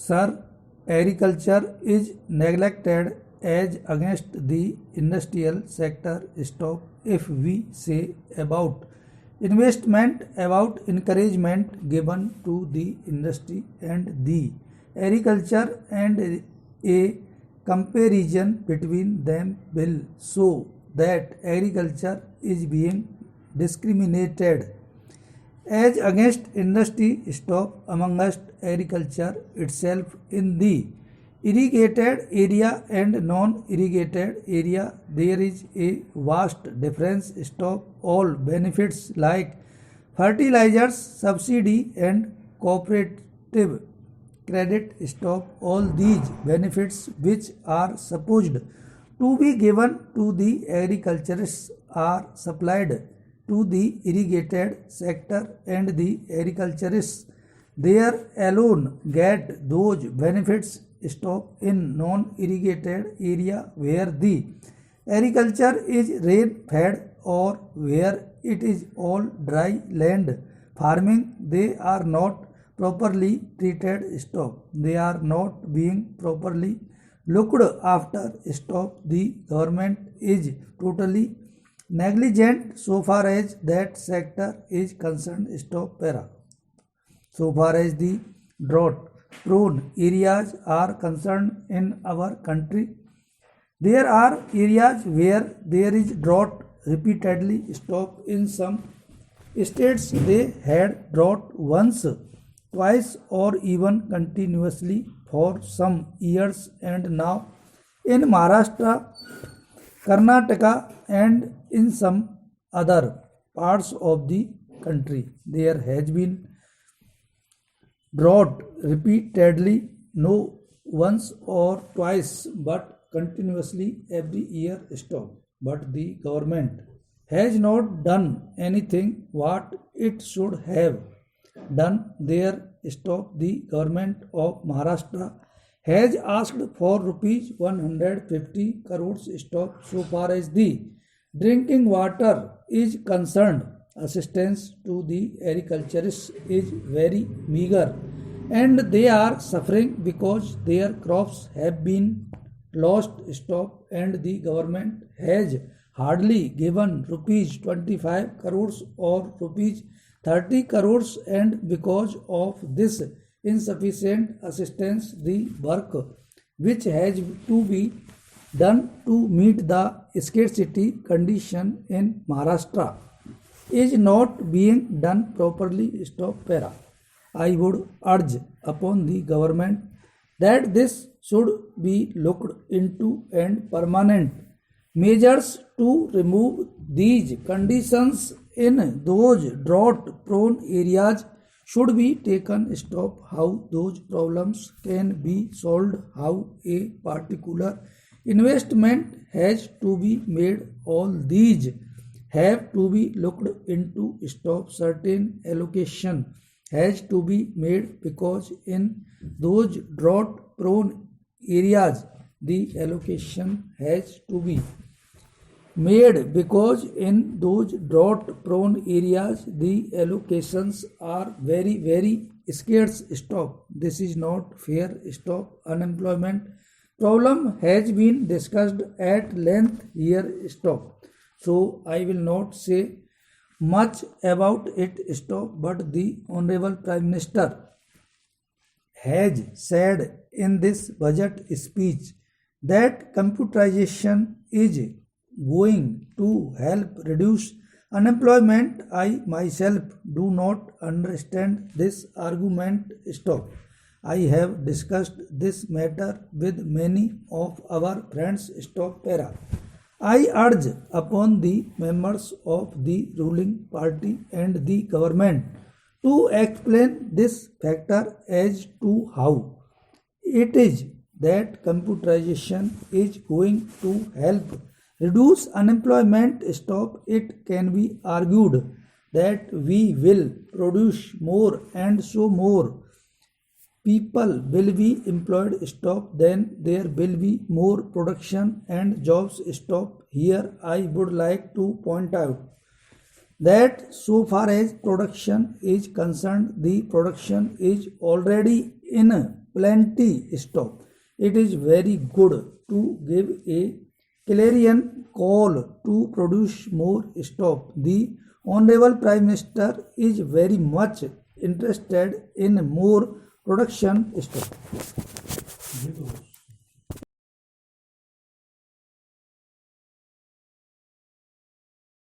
Sir, agriculture is neglected as against the industrial sector. Stop if we say about investment, about encouragement given to the industry and the agriculture, and a comparison between them will show that agriculture is being discriminated as against industry. Stop amongst agriculture itself in the irrigated area and non-irrigated area there is a vast difference. Stop all benefits like fertilizers subsidy and cooperative credit. Stop all these benefits which are supposed to be given to the agriculturists are supplied to the irrigated sector, and the agriculturists there alone get those benefits. Stop in non-irrigated area where the agriculture is rain fed or where it is all dry land farming. They are not properly treated. Stop. They are not being properly looked after. Stop. The government is totally negligent so far as that sector is concerned. Stop para. So far as the drought prone areas are concerned in our country, there are areas where there is drought repeatedly. Stop. In some states they had drought once, twice, or even continuously for some years, and now in Maharashtra, Karnataka, and in some other parts of the country there has been drought repeatedly, no once or twice but continuously every year. Stop. But the government has not done anything what it should have done there. Stop. The government of Maharashtra has asked for rupees 150 crores. Stop. So far as the drinking water is concerned, assistance to the agriculturists is very meager and they are suffering because their crops have been lost. Stop. And the government has hardly given rupees 25 crores or rupees 30 crores, and because of this insufficient assistance, the work which has to be done to meet the scarcity condition in Maharashtra is not being done properly. Stop para. I would urge upon the government that this should be looked into and permanent measures to remove these conditions in those drought prone areas should be taken. Stop. How those problems can be solved, how a particular investment has to be made, all these have to be looked into. Stop. Certain allocation has to be made because in those drought prone areas the allocation has to be made because in those drought prone areas the allocations are very scarce. Stop. This is not fair. Stop. Unemployment problem has been discussed at length here. Stop. So I will not say much about it. Stop. But the Honorable Prime Minister has said in this budget speech that computerization is going to help reduce unemployment. I myself do not understand this argument. Stop. I have discussed this matter with many of our friends. Stop para. I urge upon the members of the ruling party and the government to explain this factor as to how it is that computerization is going to help reduce unemployment. Stop. It can be argued that we will produce more and so more people will be employed. Stop. Then there will be more production and jobs. Stop. Here I would like to point out that so far as production is concerned, the production is already in plenty stock. It is very good to give a clarion call to produce more stock. The Honorable Prime Minister is very much interested in more production stock.